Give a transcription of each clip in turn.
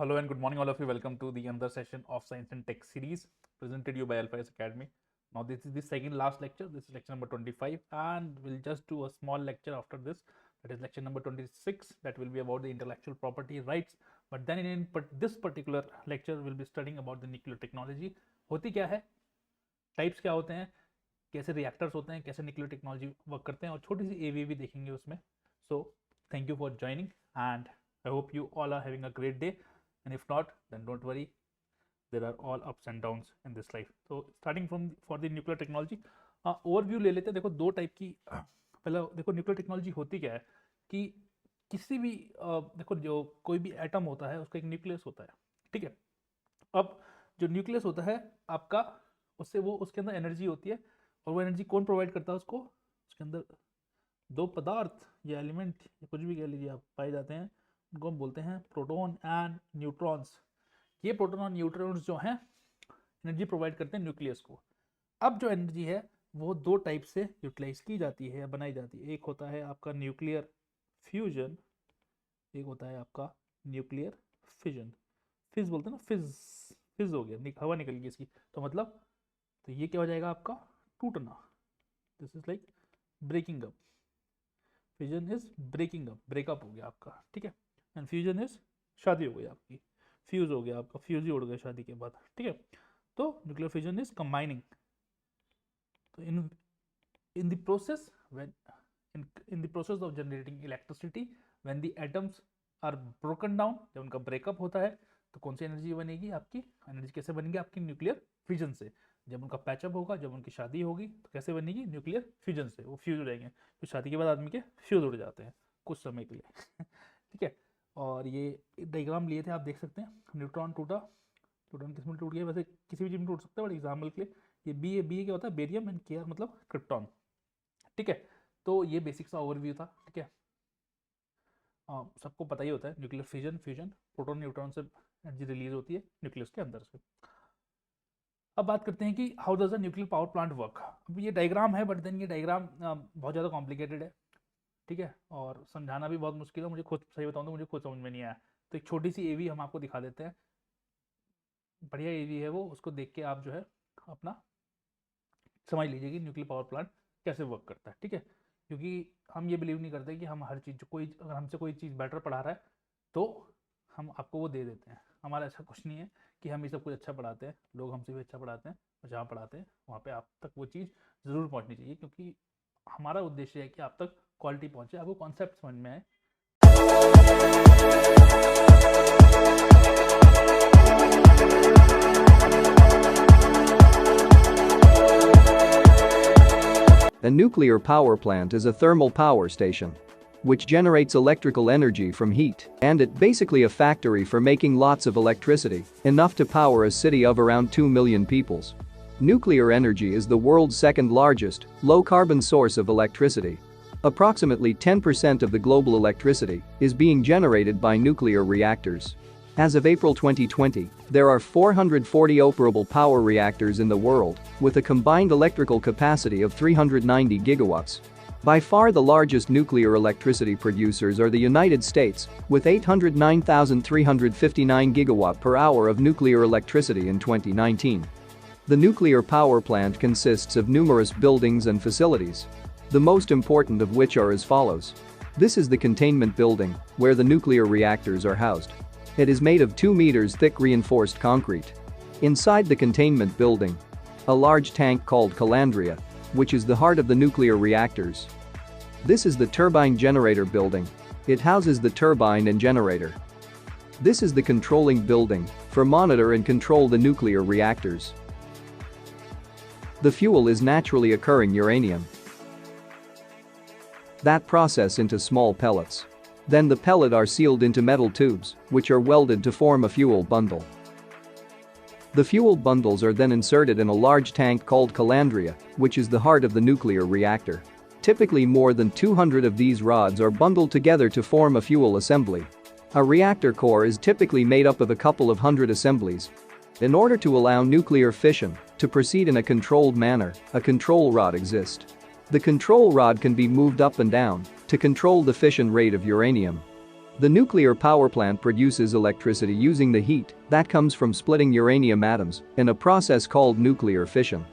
Hello and good morning, all of you. Welcome to the another session of Science and Tech series presented to you by Alpha S Academy. Now, this is the second last lecture. This is lecture number 25, and we'll just do a small lecture after this. That is lecture number 26. That will be about the intellectual property rights. But then this particular lecture, we'll be studying about the nuclear technology. होती क्या है, types क्या होते हैं, कैसे reactors होते हैं, कैसे न्यूक्लियर टेक्नोलॉजी वर्क करते हैं, और छोटी सी एवी भी देखेंगे उसमें. So thank you for joining and I hope you all are having a great day. And if not, then don't worry, there are all ups and downs in this life. So starting from for the nuclear technology, overview ले लेते हैं. देखो दो type की, पहला देखो nuclear technology होती क्या है कि किसी भी देखो जो कोई भी एटम होता है उसका एक न्यूक्लियस होता है, ठीक है. अब जो न्यूक्लियस होता है आपका, उससे वो उसके अंदर एनर्जी होती है, और वो एनर्जी कौन प्रोवाइड करता है उसको, उसके अंदर दो पदार्थ या एलिमेंट या कुछ भी कह लीजिए आप पाए जाते हैं, उनको हम बोलते हैं प्रोटॉन एंड न्यूट्रॉन्स. ये प्रोटॉन और न्यूट्रॉन्स जो हैं एनर्जी प्रोवाइड करते हैं न्यूक्लियस को. अब जो एनर्जी है वो दो टाइप से यूटिलाइज की जाती है या बनाई जाती है. एक होता है आपका न्यूक्लियर फ्यूजन, एक होता है आपका न्यूक्लियर फिजन. फिज बोलते हैं ना, फिज हो गया, हवा निकल गई इसकी, तो मतलब तो ये क्या हो जाएगा आपका टूटना. This is like breaking up. Fission is breaking up, breakup हो गया आपका, ठीक है. एंड फ्यूजन इज शादी हो गई आपकी, फ्यूज हो गया आपका, फ्यूज ही उड़ गया शादी के बाद, ठीक है. तो न्यूक्लियर फ्यूजन इज कंबाइनिंग. तो in the process when in the process of generating electricity when the atoms are broken down, जब उनका ब्रेकअप होता है तो कौन सी एनर्जी बनेगी आपकी, एनर्जी कैसे बनेगी आपकी न्यूक्लियर फ्यूजन से. जब उनका पैचअप होगा, जब उनकी शादी होगी तो कैसे बनेगी न्यूक्लियर फ्यूजन से, वो फ्यूज हो जाएंगे. तो शादी के बाद आदमी के फ्यूज उड़ जाते हैं कुछ समय के लिए ठीक है. और ये डायग्राम लिए थे, आप देख सकते हैं. न्यूट्रॉन टूटा, न्यूट्रॉन किस में टूट गया, वैसे किसी भी चीज़ में टूट सकता है, बट एग्जाम्पल के लिए ये बी क्या होता है, बेरियम, एंड के मतलब क्रिप्टॉन, ठीक है. तो ये बेसिक सा ओवरव्यू था, ठीक है. सबको पता ही होता है न्यूक्लियर फ्यूजन प्रोटॉन न्यूट्रॉन से एनर्जी रिलीज होती है न्यूक्लियस के अंदर से. अब बात करते हैं कि how does a nuclear power plant work. अब ये डायग्राम है, बट देन ये डायग्राम बहुत ज़्यादा कॉम्प्लिकेटेड है, ठीक है, और समझाना भी बहुत मुश्किल है. मुझे खुद सही बताऊँ तो मुझे खुद समझ में नहीं आया. तो एक छोटी सी एवी हम आपको दिखा देते हैं, बढ़िया एवी है वो, उसको देख के आप जो है अपना समझ लीजिए कि न्यूक्लियर पावर प्लांट कैसे वर्क करता है, ठीक है. क्योंकि हम ये बिलीव नहीं करते कि हम हर चीज़, कोई अगर हमसे कोई चीज़ बेटर पढ़ा रहा है तो हम आपको वो दे देते हैं. हमारा ऐसा कुछ नहीं है कि हम ये सब कुछ अच्छा पढ़ाते हैं, लोग हमसे भी अच्छा पढ़ाते हैं, और जहाँ पढ़ाते हैं वहाँ पे आप तक वो चीज़ ज़रूर पहुँचनी चाहिए, क्योंकि हमारा उद्देश्य है कि आप तक क्वालिटी पहुँचे, आपको कॉन्सेप्ट समझ में आए. A nuclear power plant is a thermal power station which generates electrical energy from heat, and it basically a factory for making lots of electricity, enough to power a city of around 2 million peoples. Nuclear energy is the world's second largest, low-carbon source of electricity. Approximately 10% of the global electricity is being generated by nuclear reactors. As of April 2020, there are 440 operable power reactors in the world, with a combined electrical capacity of 390 gigawatts. By far the largest nuclear electricity producers are the United States, with 809,359 gigawatt per hour of nuclear electricity in 2019. The nuclear power plant consists of numerous buildings and facilities, the most important of which are as follows. This is the containment building, where the nuclear reactors are housed. It is made of 2 meters thick reinforced concrete. Inside the containment building, a large tank called calandria, which is the heart of the nuclear reactors. This is the turbine generator building. It houses the turbine and generator. This is the controlling building, for monitor and control the nuclear reactors. The fuel is naturally occurring uranium. That process into small pellets. Then the pellet are sealed into metal tubes, which are welded to form a fuel bundle. The fuel bundles are then inserted in a large tank called calandria, which is the heart of the nuclear reactor. Typically more than 200 of these rods are bundled together to form a fuel assembly. A reactor core is typically made up of a couple of hundred assemblies. In order to allow nuclear fission to proceed in a controlled manner, a control rod exists. The control rod can be moved up and down to control the fission rate of uranium. The nuclear power plant produces electricity using the heat that comes from splitting uranium atoms in a process called nuclear fission.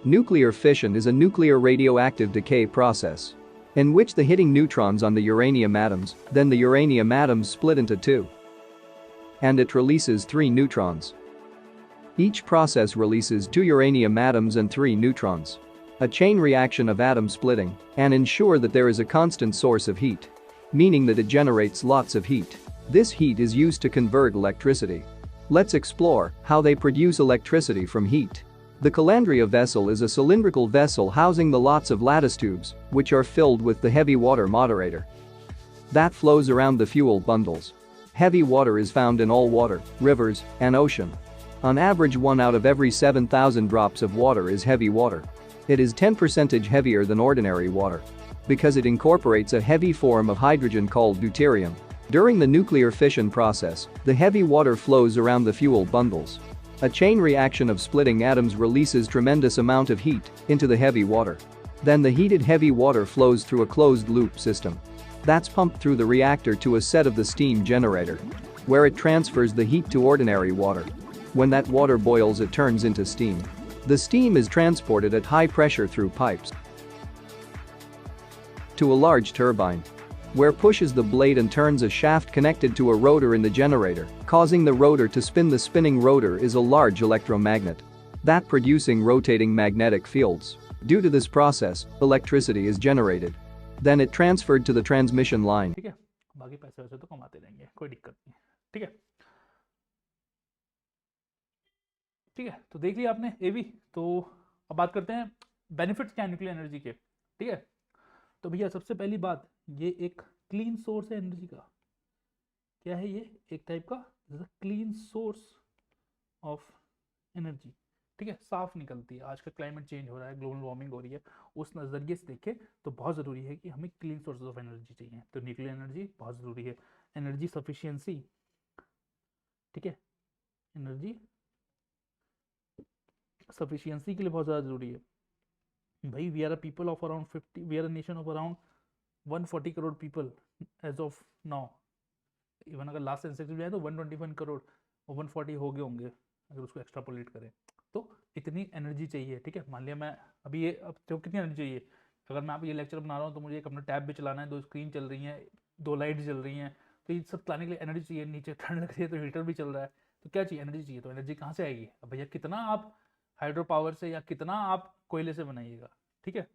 Nuclear fission is a nuclear radioactive decay process in which the hitting neutrons on the uranium atoms, then the uranium atoms split into two. And it releases 3 neutrons. Each process releases 2 uranium atoms and 3 neutrons. A chain reaction of atom splitting and ensure that there is a constant source of heat, meaning that it generates lots of heat. This heat is used to convert electricity. Let's explore how they produce electricity from heat. The calandria vessel is a cylindrical vessel housing the lots of lattice tubes, which are filled with the heavy water moderator that flows around the fuel bundles. Heavy water is found in all water, rivers, and ocean. On average, 1 out of every 7,000 drops of water is heavy water. It is 10% heavier than ordinary water because it incorporates a heavy form of hydrogen called deuterium. During the nuclear fission process, the heavy water flows around the fuel bundles. A chain reaction of splitting atoms releases tremendous amount of heat into the heavy water. Then the heated heavy water flows through a closed-loop system that's pumped through the reactor to a set of the steam generator, where it transfers the heat to ordinary water. When that water boils, it turns into steam. The steam is transported at high pressure through pipes to a large turbine, where pushes the blade and turns a shaft connected to a rotor in the generator, causing the rotor to spin. The spinning rotor is a large electromagnet that producing rotating magnetic fields. Due to this process, electricity is generated. Then it transferred to the transmission line. ठीक है, बाकी पैसे वैसे तो कमाते रहेंगे, कोई दिक्कत नहीं। ठीक है, ठीक है, तो देख लिया आपने एवी। तो अब बात करते हैं बेनिफिट्स क्या है न्यूक्लियर एनर्जी के। ठीक है, तो भैया सबसे पहली बात, ये एक क्लीन सोर्स है एनर्जी का। क्या है ये? एक टाइप का क्लीन सोर्स ऑफ एनर्जी। ठीक है, साफ निकलती है। आज का क्लाइमेट चेंज हो रहा है, ग्लोबल वार्मिंग हो रही है, उस नज़रिए से देखें तो बहुत ज़रूरी है कि हमें क्लीन सोर्सेज ऑफ एनर्जी चाहिए। तो न्यूक्लियर एनर्जी बहुत ज़रूरी है। एनर्जी सफिशिएंसी, ठीक है, एनर्जी सफिशिएंसी के लिए बहुत ज़्यादा ज़रूरी है भाई। We are a people of around 50, we are a nation of around 140 crore people as of now. Even अगर लास्ट सेंसस में जाए तो 121 करोड़ और 140 हो गए होंगे अगर उसको एक्स्ट्रापोलेट करें। तो इतनी एनर्जी चाहिए। ठीक है, मान लिया मैं अभी ये, अब तो कितनी एनर्जी चाहिए? अगर मैं आप ये लेक्चर बना रहा हूँ तो मुझे एक अपना टैब भी चलाना है, 2 स्क्रीन चल रही हैं, 2 लाइट जल रही हैं, तो ये सब चलाने के लिए एनर्जी चाहिए। नीचे ठंड लग रही है तो हीटर भी चल रहा है, तो क्या चाहिए? एनर्जी चाहिए। तो एनर्जी कहाँ से आएगी? अब भैया कितना आप हाइड्रो पावर से या कितना आप कोयले से बनाइएगा, ठीक है,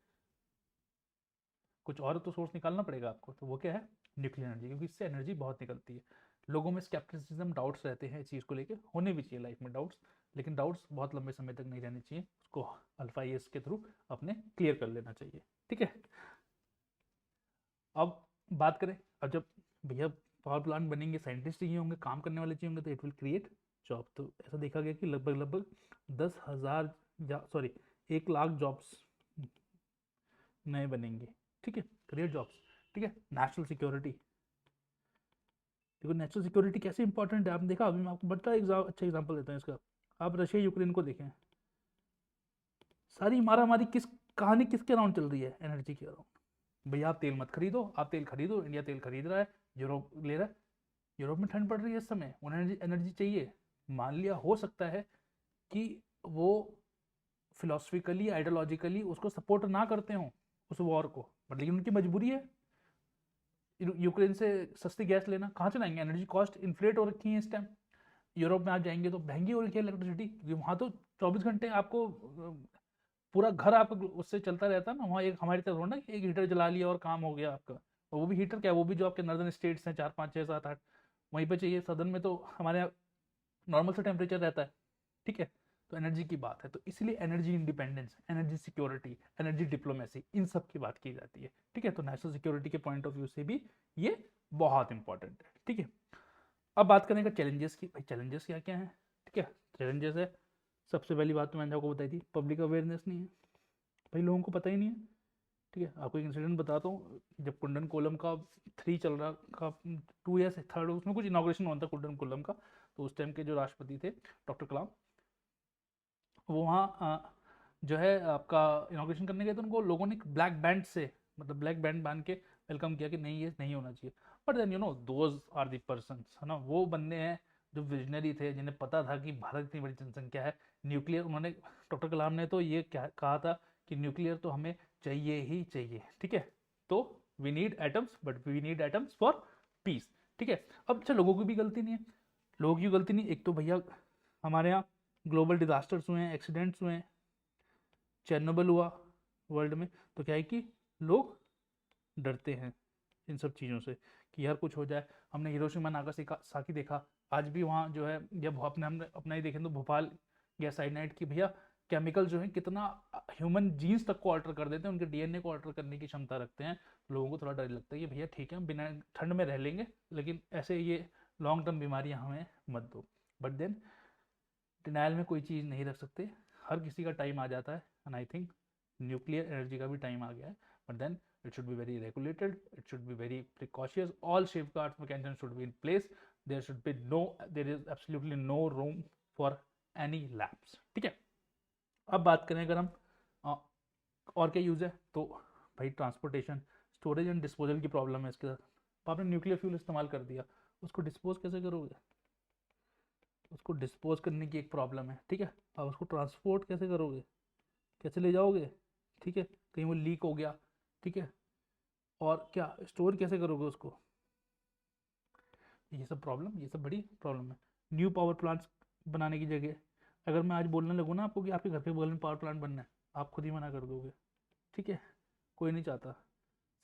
कुछ और तो सोर्स निकालना पड़ेगा आपको। तो वो क्या है? न्यूक्लियर एनर्जी, क्योंकि इससे एनर्जी बहुत निकलती है। लोगों में स्केप्टिसिज्म, डाउट्स रहते हैं इस चीज़ को लेकर, होने भी चाहिए लाइफ में डाउट्स, लेकिन डाउट्स बहुत लंबे समय तक नहीं रहने चाहिए, उसको अल्फा IAS के थ्रू अपने क्लियर कर लेना चाहिए। ठीक है, अब बात करें, अब जब भैया पावर प्लांट बनेंगे, साइंटिस्ट चाहिए होंगे, काम करने वाले चाहिए होंगे, तो इट विल क्रिएट जॉब। तो ऐसा देखा गया कि लगभग 10,000 या 1 लाख जॉब्स नए बनेंगे। ठीक है, क्रिएट जॉब्स। ठीक है, नेशनल सिक्योरिटी, देखो नेशनल सिक्योरिटी कैसे इंपॉर्टेंट है। आपने देखा, अभी मैं आपको बड़ा अच्छा एग्जांपल देता हूँ इसका। आप रशिया यूक्रेन को देखें, सारी मारामारी किस कहानी किसके अराउंड चल रही है? एनर्जी के अराउंड। भैया आप तेल मत खरीदो, आप तेल खरीदो, इंडिया तेल खरीद रहा है, यूरोप ले रहा है। यूरोप में ठंड पड़ रही है इस समय, उन्हें एनर्जी चाहिए। मान लिया हो सकता है कि वो फिलोसफिकली, आइडियोलॉजिकली उसको सपोर्ट ना करते हों उस वॉर को, बट लेकिन उनकी मजबूरी है यूक्रेन से सस्ती गैस लेना। कहाँ से लाएंगे? एनर्जी कॉस्ट इन्फ्लेट हो रखी है इस टाइम। यूरोप में आप जाएंगे तो महंगी हो रखी है इलेक्ट्रिसिटी, क्योंकि वहाँ तो 24 घंटे आपको पूरा घर आपका उससे चलता रहता है ना। वहाँ एक हमारी तरह थोड़ा ना एक हीटर जला लिया और काम हो गया आपका। और वो भी हीटर क्या, वो भी जो आपके नॉर्दर्न स्टेट्स हैं 4, 5, 6, 7, 8 वहीं पे चाहिए। सदर्न में तो हमारे यहाँ नॉर्मल सा टेम्परेचर रहता है। ठीक है, तो एनर्जी की बात है, तो इसलिए energy independence, energy security, energy diplomacy, इन सब की बात की जाती है। ठीक है, तो नेशनल सिक्योरिटी के पॉइंट ऑफ व्यू से भी ये बहुत इंपॉर्टेंट है। ठीक है, अब बात करेंगे चैलेंजेस की। भाई चैलेंजेस क्या क्या है? ठीक है, चैलेंजेस है, सबसे पहली बात तो मैंने आपको बताई थी, पब्लिक अवेयरनेस नहीं है भाई, लोगों को पता ही नहीं है। ठीक है, आपको एक इंसिडेंट बताता हूँ। जब कुंडन कोलम का 3 चल रहा का 2 या 3 उसमें कुछ इनॉग्रेशन हुआ था कुंडन कोलम का, तो उस टाइम के जो राष्ट्रपति थे डॉक्टर कलाम, वो वहाँ जो है आपका इनॉग्रेशन करने गए, तो उनको लोगों ने ब्लैक बैंड से, मतलब ब्लैक बैंड बांध के वेलकम किया कि नहीं ये नहीं होना चाहिए। But then those are the persons, है ना, वो बंदे हैं जो विजनरी थे, जिन्हें पता था कि भारत इतनी बड़ी जनसंख्या है, न्यूक्लियर, उन्होंने, डॉक्टर कलाम ने तो ये क्या कहा था कि न्यूक्लियर तो हमें चाहिए ही चाहिए, ठीक है, तो we need atoms but we need atoms for peace, ठीक है। अब अच्छा, लोगों की भी गलती नहीं है, लोगों की गलती नहीं, एक तो भैया हमारे यहाँ ग्लोबल डिजास्टर्स हुए हैं, एक्सीडेंट्स हुए हैं, चेरनोबिल हुआ वर्ल्ड में, तो क्या है कि लोग डरते हैं इन सब चीज़ों से कि यार कुछ हो जाए। हमने हिरोशिमा नागासाकी देखा, आज भी वहाँ जो है, जब हमने अपना ही देखें तो भोपाल गैस साइनाइड की भैया केमिकल जो है कितना ह्यूमन जीन्स तक को ऑल्टर कर देते हैं, उनके डीएनए को ऑल्टर करने की क्षमता रखते हैं। लोगों को थोड़ा डर लगता है कि भैया ठीक है, हम बिना ठंड में रह लेंगे, लेकिन ऐसे ये लॉन्ग टर्म बीमारियां हमें मत दो। बट देन डिनाइल में कोई चीज़ नहीं रख सकते, हर किसी का टाइम आ जाता है, and I think nuclear energy का भी टाइम आ गया है। But then it should be very regulated, it should be very precautious, all safeguards mechanisms should be in place, there is absolutely no room for any lapse, ठीक है। अब बात करें अगर हम और क्या यूज़ है, तो भाई ट्रांसपोर्टेशन, स्टोरेज एंड डिस्पोजल की प्रॉब्लम है इसके साथ। आपने न्यूक्लियर फ्यूल इस्तेमाल कर दिया, उसको डिस्पोज कैसे करोगे, उसको डिस्पोज करने की एक प्रॉब्लम है, ठीक है। अब उसको ट्रांसपोर्ट कैसे करोगे, कैसे ले जाओगे, ठीक है, कहीं वो लीक हो गया, ठीक है, और क्या स्टोर कैसे करोगे उसको, ये सब प्रॉब्लम, ये सब बड़ी प्रॉब्लम है। न्यू पावर प्लांट्स बनाने की जगह अगर मैं आज बोलने लगूँ ना आपको कि आपके घर पे बगल में पावर प्लांट बनना है, आप खुद ही मना कर दोगे, ठीक है, कोई नहीं चाहता।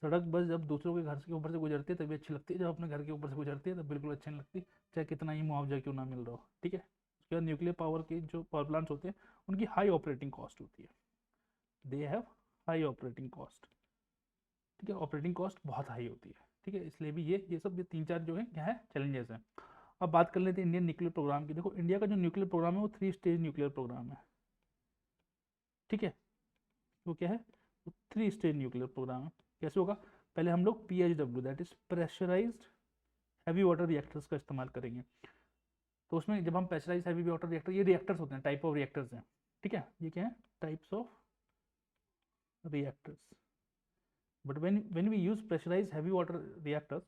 सड़क बस जब दूसरों के घर के ऊपर से गुजरती है तभी अच्छी लगती है, जब अपने घर के ऊपर से गुजरती है तब बिल्कुल अच्छी नहीं लगती, चाहे कितना ही मुआवजा क्यों ना मिल रहा हो, ठीक है। उसके बाद न्यूक्लियर पावर के जो पावर प्लांट्स होते हैं उनकी हाई ऑपरेटिंग कॉस्ट होती है, they have high operating cost, ठीक है, ऑपरेटिंग कॉस्ट बहुत हाई होती है, ठीक है, इसलिए भी ये सब, ये 3-4 जो है क्या है, चैलेंजेस हैं। अब बात कर लेते हैं इंडियन न्यूक्लियर प्रोग्राम की। देखो इंडिया का जो न्यूक्लियर प्रोग्राम है वो 3 स्टेज न्यूक्लियर प्रोग्राम है, ठीक है, वो क्या है, वो 3 स्टेज न्यूक्लियर प्रोग्राम है। कैसे होगा, पहले हम लोग PHW that is pressurised heavy water reactors का इस्तेमाल करेंगे। तो उसमें जब हम प्रेशराइज हैवी वाटर रिएक्टर, ये रिएक्टर्स होते हैं, टाइप ऑफ रिएक्टर्स हैं, ठीक है, ये क्या है, types of reactors. But when we use pressurized heavy water reactors,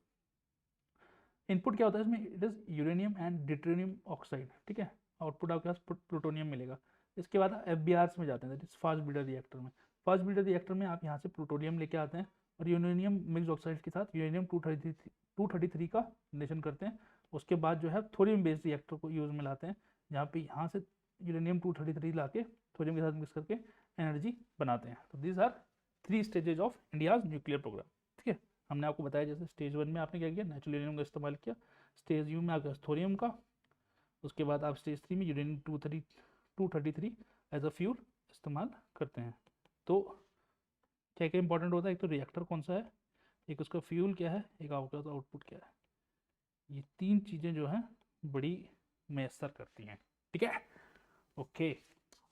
input क्या होता है इसमें, it is uranium and deuterium oxide, ठीक है, आउटपुट आपके पास प्लूटोनियम मिलेगा। इसके बाद FBRs में जाते हैं, that is fast breeder reactor में। फास्ट ब्रीडर रिएक्टर में आप यहाँ से प्लूटोनियम लेके आते हैं और यूरेनियम मिक्स ऑक्साइड के साथ यूरेनियम 233 का नेशन करते हैं। उसके बाद जो है थोरियम बेस्ड रिएक्टर को यूज में लाते हैं, जहाँ पे यहाँ से यूरेनियम 233 ला के थोरियम के साथ मिक्स करके एनर्जी बनाते हैं। तो these are 3 stages of India's nuclear programme, ठीक है। हमने आपको बताया जैसे स्टेज 1 में आपने क्या किया, नेचुरल यूरेनियम का इस्तेमाल किया, स्टेज यू में आपका थोरियम का, उसके बाद आप स्टेज 3 में यूरेनियम 233 एज अ फ्यूल इस्तेमाल करते हैं। तो क्या क्या इंपॉर्टेंट होता है, एक तो रिएक्टर कौन सा है, एक उसका फ्यूल क्या है, एक आपका आउटपुट क्या है, ये 3 चीज़ें जो हैं बड़ी मैसर करती हैं, ठीक है। ओके,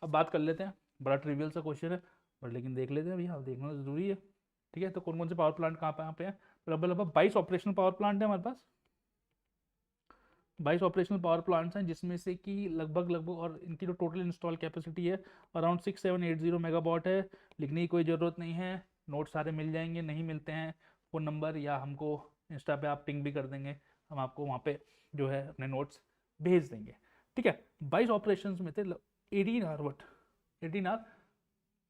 अब बात कर लेते हैं, बड़ा ट्रिवियल सा क्वेश्चन है बट लेकिन देख लेते हैं भैया, देखना ज़रूरी है, ठीक है। तो कौन कौन से पावर प्लांट कहाँ पे हैं, लगभग 22 ऑपरेशनल पावर प्लांट है हमारे पास, 22 ऑपरेशनल पावर प्लांट्स हैं, जिसमें से कि लगभग और इनकी जो टोटल इंस्टॉल कैपेसिटी है अराउंड 6780 मेगावाट है। लिखने की कोई ज़रूरत नहीं है, नोट सारे मिल जाएंगे, नहीं मिलते हैं फ़ोन नंबर या हमको इंस्टा पे आप पिंग भी कर देंगे, हम आपको वहाँ पे जो है अपने नोट्स भेज देंगे, ठीक है। 22 ऑपरेशन में थे 18 are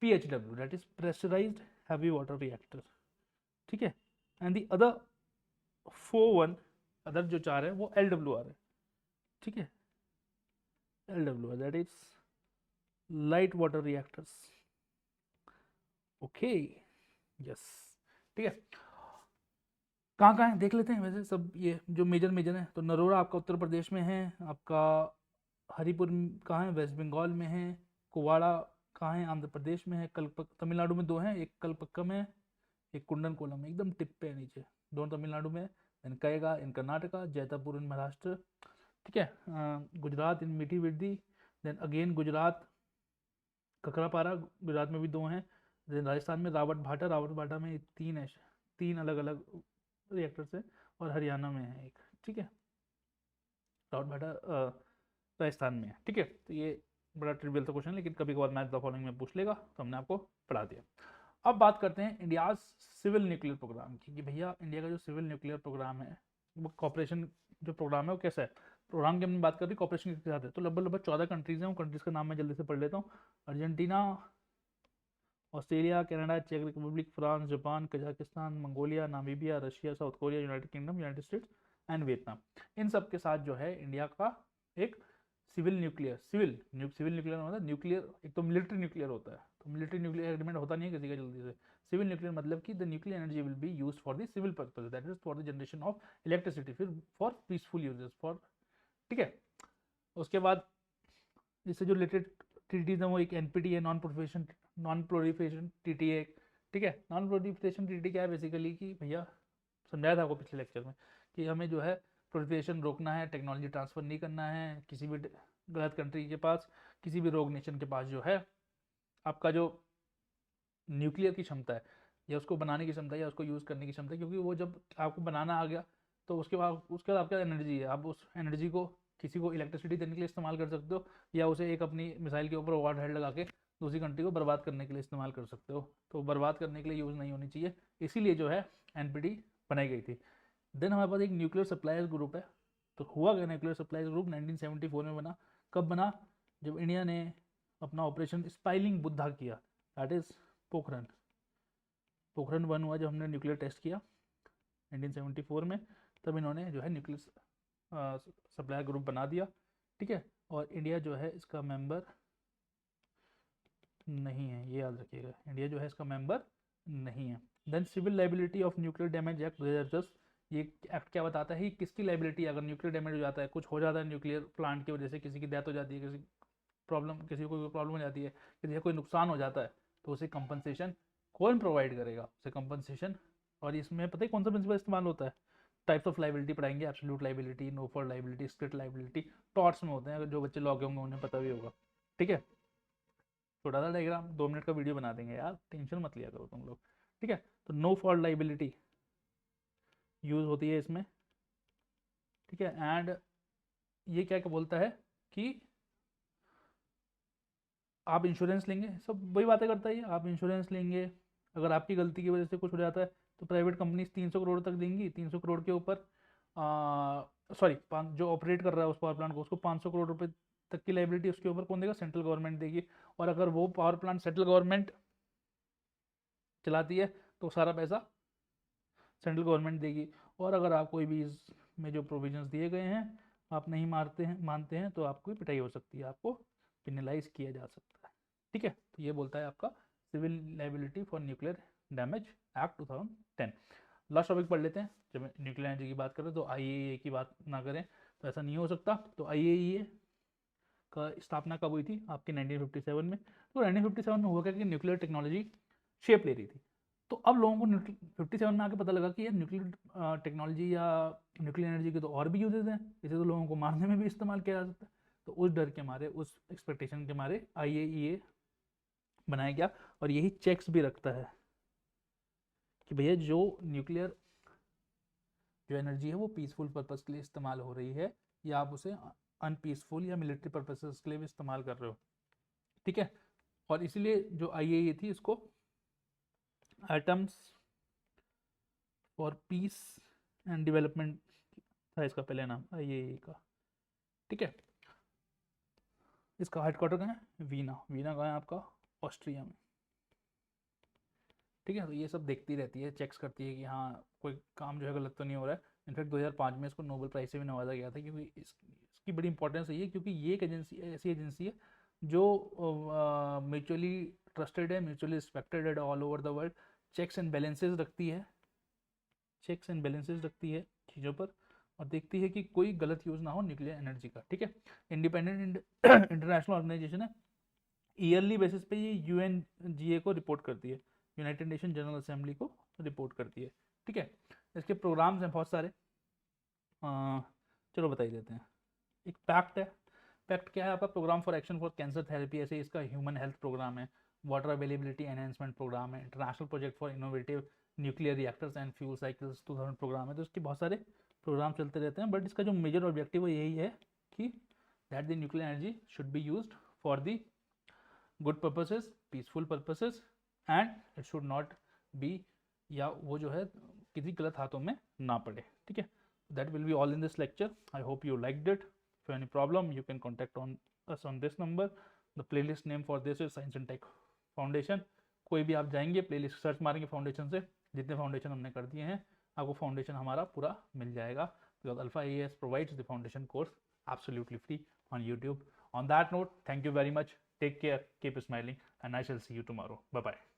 PHW that is pressurised heavy water reactor, ठीक है, एंड द अदर जो 4 है वो LWR है, ठीक है, LWR that is light water reactors, okay, yes, ठीक है। कहाँ कहाँ है देख लेते हैं, वैसे सब ये जो मेजर है, तो नरोरा आपका उत्तर प्रदेश में है, आपका हरिपुर कहाँ है, वेस्ट बंगाल में है, कुवाड़ा कहाँ है, आंध्र प्रदेश में है, तमिलनाडु में 2 हैं, एक कलपक्कम है, एक कुंडनकोलम है, एकदम टिप पे है नीचे, दोनों तमिलनाडु में, देन कयगा इन कर्नाटका, जैतापुर इन महाराष्ट्र, ठीक है, गुजरात इन मीठी विड्डी, देन अगेन गुजरात ककरापारा, गुजरात में भी 2 हैं, देन राजस्थान में रावत भाटा में 3 है, 3 अलग अलग रिएक्टर्स हैं, और हरियाणा में है एक, ठीक है, रावत भाटा राजस्थान में है, ठीक है। तो ये बड़ा ट्रिवियल सा क्वेश्चन है, लेकिन कभी कभार मैथ द फॉलोइंग में पूछ लेगा, तो हमने आपको पढ़ा दिया। अब बात करते हैं इंडिया सिविल न्यूक्लियर प्रोग्राम की, कि भैया इंडिया का जो सिविल न्यूक्लियर प्रोग्राम है वो कॉपरेशन जो प्रोग्राम है वो कैसा है। प्रोग्राम की हमने बात कर दी, कॉपरेशन के साथ है, तो लगभग 14 कंट्रीज हैं। उन कंट्रीज का नाम मैं जल्दी से पढ़ लेता हूँ। अर्जेंटीना, ऑस्ट्रेलिया, कनाडा, चेक Republic, France, Japan, Kazakhstan, Mongolia, Namibia, Russia, South Korea, United Kingdom, United States and Vietnam. इन सब के साथ जो है इंडिया का एक सिविल न्यूक्लियर मतलब न्यूक्लियर, एक तो मिलिट्री न्यूक्लियर होता है, तो मिलिट्री न्यूक्लियर एग्रीमेंट होता नहीं है किसी का जल्दी से। सिविल न्यूक्लियर मतलब कि the nuclear energy will be used for the civil purpose, that is for the generation of electricity, फिर फॉर पीसफुल यूजेस फॉर, ठीक है। उसके बाद इससे जो रिलेटेड ट्रीटीज है वो एक एनपीटी है, नॉन प्रोलिफरेशन ट्रीटी है, ठीक है। नॉन प्रोलिफरेशन ट्रीटी क्या है बेसिकली, कि भैया समझाया था आपको पिछले लेक्चर में कि हमें जो है प्रोलिफरेशन रोकना है, टेक्नोलॉजी ट्रांसफर नहीं करना है किसी भी गलत कंट्री के पास, किसी भी रोग नेशन के पास जो है आपका जो न्यूक्लियर की क्षमता है या उसको बनाने की क्षमता है या उसको यूज़ करने की क्षमता है, क्योंकि वो जब आपको बनाना आ गया तो उसके बाद आपका एनर्जी है, आप उस एनर्जी को किसी को इलेक्ट्रिसिटी देने के लिए इस्तेमाल कर सकते हो, या उसे एक अपनी मिसाइल के ऊपर वार हेड लगा के दूसरी कंट्री को बर्बाद करने के लिए इस्तेमाल कर सकते हो। तो बर्बाद करने के लिए यूज़ नहीं होनी चाहिए, इसीलिए जो है एनपीटी बनाई गई थी। देन हमारे पास एक न्यूक्लियर सप्लायर्स ग्रुप है। तो हुआ क्या, न्यूक्लियर सप्लायर्स ग्रुप 1974 में बना। कब बना, जब इंडिया ने अपना ऑपरेशन स्पाइलिंग बुद्धा किया, दैट इज पोखरण 1 हुआ जब हमने न्यूक्लियर टेस्ट किया 1974 में, तब इन्होंने जो है न्यूक्लियर सप्लायर ग्रुप बना दिया, ठीक है। और इंडिया जो है इसका मेंबर नहीं है, ये याद रखिएगा, इंडिया जो है इसका मेंबर नहीं है। Then civil liability of nuclear damage act 2010, ये एक्ट क्या बताता है कि किसकी लाइबिलिटी, अगर न्यूक्लियर डैमेज हो जाता है, कुछ हो जाता है न्यूक्लियर प्लांट की वजह से, किसी की डेथ हो जाती है, किसी को कोई प्रॉब्लम हो जाती है, किसी का कोई नुकसान हो जाता है, तो उसे कंपनसेशन कौन प्रोवाइड करेगा, उसे कंपनसेशन। और इसमें पता है कौन सा प्रिंसिपल इस्तेमाल होता है, टाइप्स ऑफ लाइबिलिटी पढ़ाएंगे, absolute liability, no fault liability, strict liability, torts में होते हैं, अगर जो बच्चे लॉ के होंगे उन्हें पता भी होगा, ठीक है। छोटा सा डायग्राम 2 मिनट का वीडियो बना देंगे यार, टेंशन मत लिया करो तुम लोग, ठीक है। तो नो फॉल्ट लाइबिलिटी यूज होती है इसमें, ठीक है। एंड ये क्या क्या बोलता है कि आप इंश्योरेंस लेंगे, सब वही बातें करता है, आप इंश्योरेंस लेंगे, अगर आपकी गलती की वजह से कुछ हो जाता है तो प्राइवेट कंपनीज 300 करोड़ तक देंगी, 300 करोड़ के ऊपर सॉरी जो ऑपरेट कर रहा है उस पावर प्लांट को, उसको 500 करोड़ रुपए तक की लाइबिलिटी उसके ऊपर कौन देगा, सेंट्रल गवर्नमेंट देगी। और अगर वो पावर प्लांट सेंट्रल गवर्नमेंट चलाती है तो सारा पैसा सेंट्रल गवर्नमेंट देगी। और अगर आप कोई भी इसमें जो प्रोविजंस दिए गए हैं आप नहीं मानते हैं तो आपको पिटाई हो सकती है, आपको पिनलाइज किया जा सकता है, ठीक है। तो ये बोलता है आपका civil liability for nuclear damage act 2010। Last topic पढ़ लेते हैं, जब न्यूक्लियर एनर्जी की बात करें तो आईएईए की बात ना करें तो ऐसा नहीं हो सकता। तो आईएईए का स्थापना कब हुई थी आपके 1957 में। तो 1957 में हुआ क्या कि न्यूक्लियर टेक्नोलॉजी शेप ले रही थी। तो अब लोगों को 57 में आके पता लगा कि यार न्यूक्लियर टेक्नोलॉजी या न्यूक्लियर एनर्जी के तो और भी यूजेस हैं, इसे तो लोगों को मारने में भी इस्तेमाल किया जा सकता है। तो उस डर के मारे, उस एक्सपेक्टेशन के मारे आईएईए बनाया गया, और यही चेक्स भी रखता है कि भैया जो न्यूक्लियर जो एनर्जी है वो पीसफुल पर्पस के लिए इस्तेमाल हो रही है, या आप उसे अनपीसफुल या मिलिट्री पर्पसेस के लिए भी इस्तेमाल कर रहे हो, ठीक है। और इसीलिए जो आईएईए थी इसको atoms for piece and development था इसका पहले नाम आईएईए का, ठीक है। इसका हेडक्वार्टर कहाँ है, वीना कहाँ है आपका, ऑस्ट्रिया में, ठीक है। तो ये सब देखती रहती है, चेक्स करती है कि हाँ कोई काम जो है गलत तो नहीं हो रहा है। इनफैक्ट 2005 में इसको नोबेल प्राइज से भी नवाजा गया था, क्योंकि इसकी बड़ी इंपॉर्टेंस है, क्योंकि ये एक एजेंसी ऐसी एजेंसी है जो म्यूचुअली ट्रस्टेड है, म्यूचुअली रिस्पेक्टेड है all over the world, checks and balances रखती है, चीज़ों पर, और देखती है कि कोई गलत यूज़ ना हो न्यूक्लियर एनर्जी का, ठीक है। इंडिपेंडेंट इंटरनेशनल ऑर्गेनाइजेशन है, ईयरली बेसिस पे ये यूएनजीए को रिपोर्ट करती है, यूनाइटेड नेशन जनरल असेंबली को रिपोर्ट करती है, ठीक है। इसके प्रोग्राम्स हैं बहुत सारे, चलो बताई देते हैं। एक पैक्ट है, पैक्ट क्या है आपका, programme for action for cancer therapy, ऐसे इसका ह्यूमन हेल्थ प्रोग्राम है, वाटर अवेलेबिलिटी एनहेंसमेंट प्रोग्राम है, international project for innovative nuclear reactors and fuel cycles 2000 programme है। तो इसके बहुत सारे प्रोग्राम चलते रहते हैं, बट इसका जो मेजर ऑब्जेक्टिव वो यही है कि that the nuclear energy should be used for the good purposes, peaceful purposes, and it should not be, या वो जो है किसी गलत हाथों में ना पड़े, ठीक है। That will be all in this lecture. I hope you liked it. If any problem you can contact on us on this number. The playlist name for this is science and tech foundation. कोई भी आप जाएंगे playlist search मारेंगे foundation से, जितने foundation हमने कर दिए हैं आपको फाउंडेशन हमारा पूरा मिल जाएगा, because alpha AES provides the foundation course absolutely free on YouTube. On that note, thank you very much. Take care, keep smiling, and I shall see you tomorrow. Bye bye.